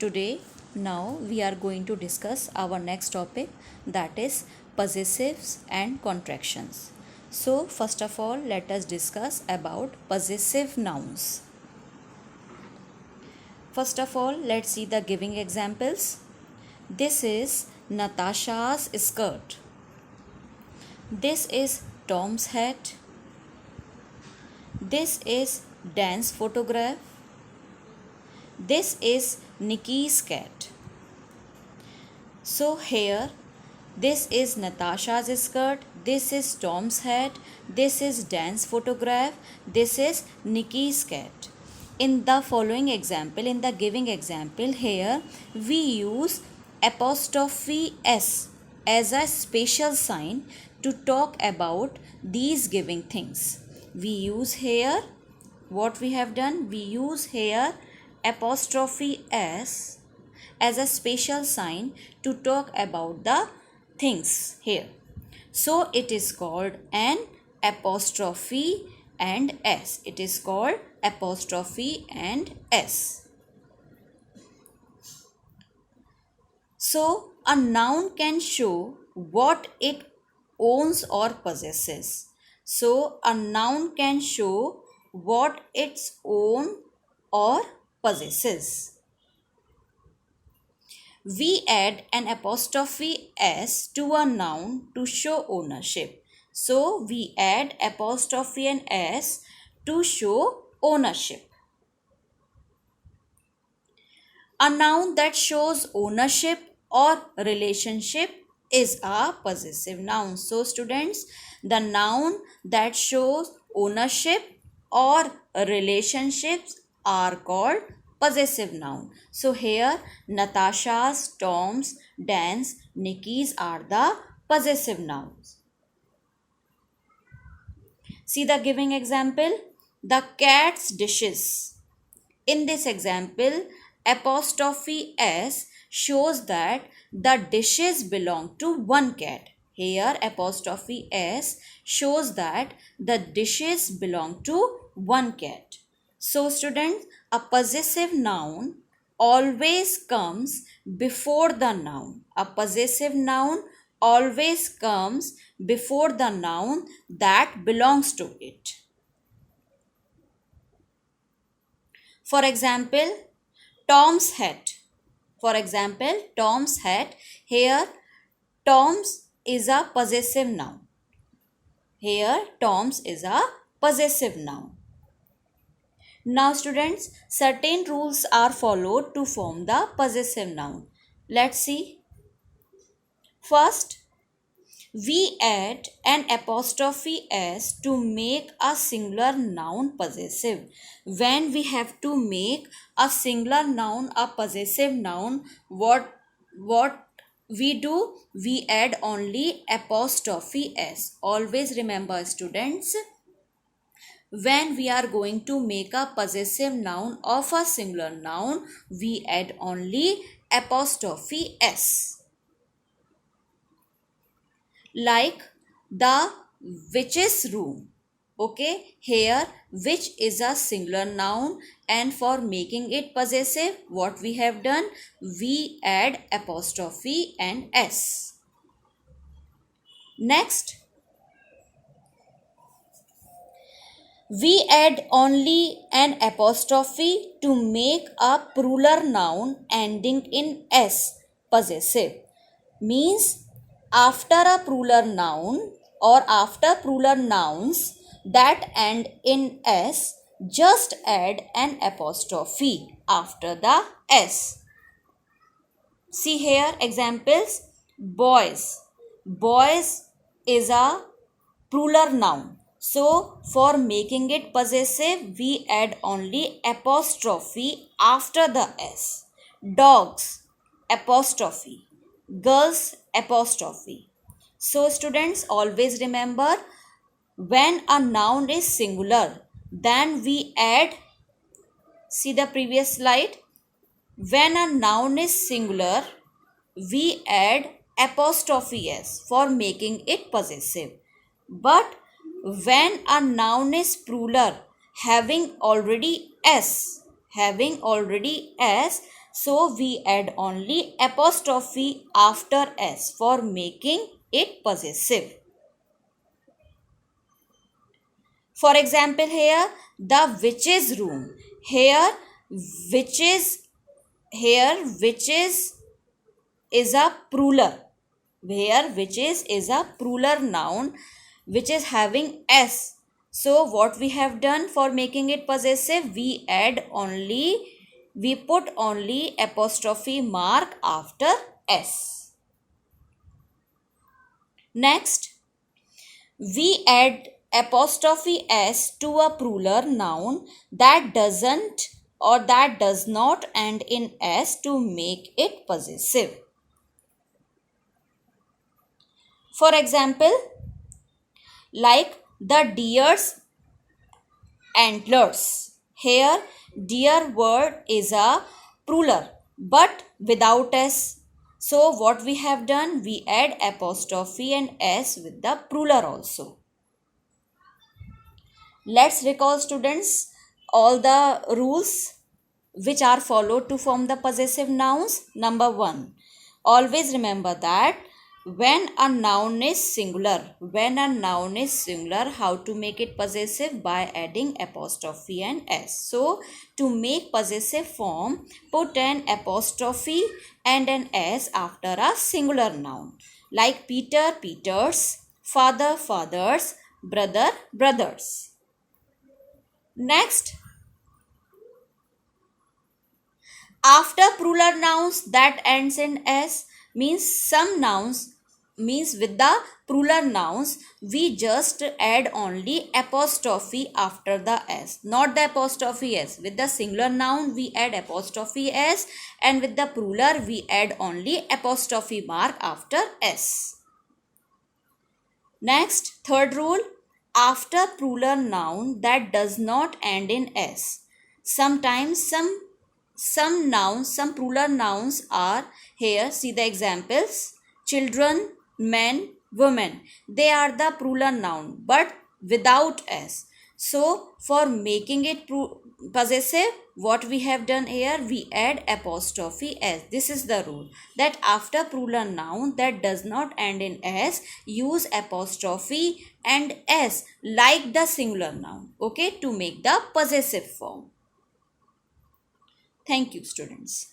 Today, now we are going to discuss our next topic, that is possessives and contractions. So, first of all, let us discuss about possessive nouns. First of all, let's see the giving examples. This is Natasha's skirt. This is Tom's hat. This is Dan's photograph. This is Nikki's cat. So here, this is Natasha's skirt, this is Tom's hat, this is Dan's photograph, this is Nikki's cat. In the following example, in the giving example, here we use apostrophe S as a special sign to talk about these giving things. We use here, what we have done, we use here apostrophe S as a special sign to talk about the things here. So it is called an apostrophe and S. It is called apostrophe and S. So a noun can show what it owns or possesses. So a noun can show what its own or possesses. We add an apostrophe S to a noun to show ownership. So we add apostrophe and S to show ownership. A noun that shows ownership or relationship is a possessive noun. So students, the noun that shows ownership or relationships are called possessive noun. So here Natasha's, Tom's, Dan's, Nikki's are the possessive nouns. See the giving example, the cat's dishes. In this example, apostrophe S shows that the dishes belong to one cat. Here apostrophe S shows that the dishes belong to one cat. So students, a possessive noun always comes before the noun. A possessive noun always comes before the noun that belongs to it. For example, Tom's hat. For example, Tom's hat. Here, Tom's is a possessive noun. Here, Tom's is a possessive noun. Now students, certain rules are followed to form the possessive noun. Let's see. First, we add an apostrophe S to make a singular noun possessive. When we have to make a singular noun a possessive noun, what we do? We add only apostrophe S. Always remember students, when we are going to make a possessive noun of a singular noun, we add only apostrophe S. Like the witch's room. Okay, here which is a singular noun, and for making it possessive, what we have done? We add apostrophe and S. Next, we add only an apostrophe to make a plural noun ending in S possessive. Means after a plural noun or after plural nouns that end in S, just add an apostrophe after the S. See here examples. Boys. Boys is a plural noun. So, for making it possessive, we add only apostrophe after the S. Dogs, apostrophe. Girls, apostrophe. So, students, always remember, when a noun is singular, then we add, see the previous slide. When a noun is singular, we add apostrophe S for making it possessive. But when a noun is plural having already S, So we add only apostrophe after s for making it possessive. For example, here the witch's room. Here witches, here witches is a plural. Here witches is a plural noun which is having s. So what we have done for making it possessive, we put only apostrophe mark after s. Next, we add apostrophe s to a plural noun that doesn't or that does not end in s to make it possessive. For example, like the deer's antlers. Here, deer word is a plural but without s. So what we have done, we add apostrophe and s with the plural also. Let's recall, students, all the rules which are followed to form the possessive nouns. Number 1, always remember that when a noun is singular, how to make it possessive? By adding apostrophe and s. So to make possessive form, put an apostrophe and an s after a singular noun, like Peter, Peters, father, fathers, brother, brothers. Next, after plural nouns that ends in s, means with the plural nouns we just add only apostrophe after the s, not the apostrophe s. With the singular noun we add apostrophe s, and with the plural we add only apostrophe mark after s. Next, third rule, after plural noun that does not end in s. Sometimes some plural nouns are here. See the examples: children, men, women. They are the plural noun but without s. So for making it possessive, what we have done here, we add apostrophe s. This is the rule, that after plural noun that does not end in s, use apostrophe and s like the singular noun, okay, to make the possessive form. Thank you, students.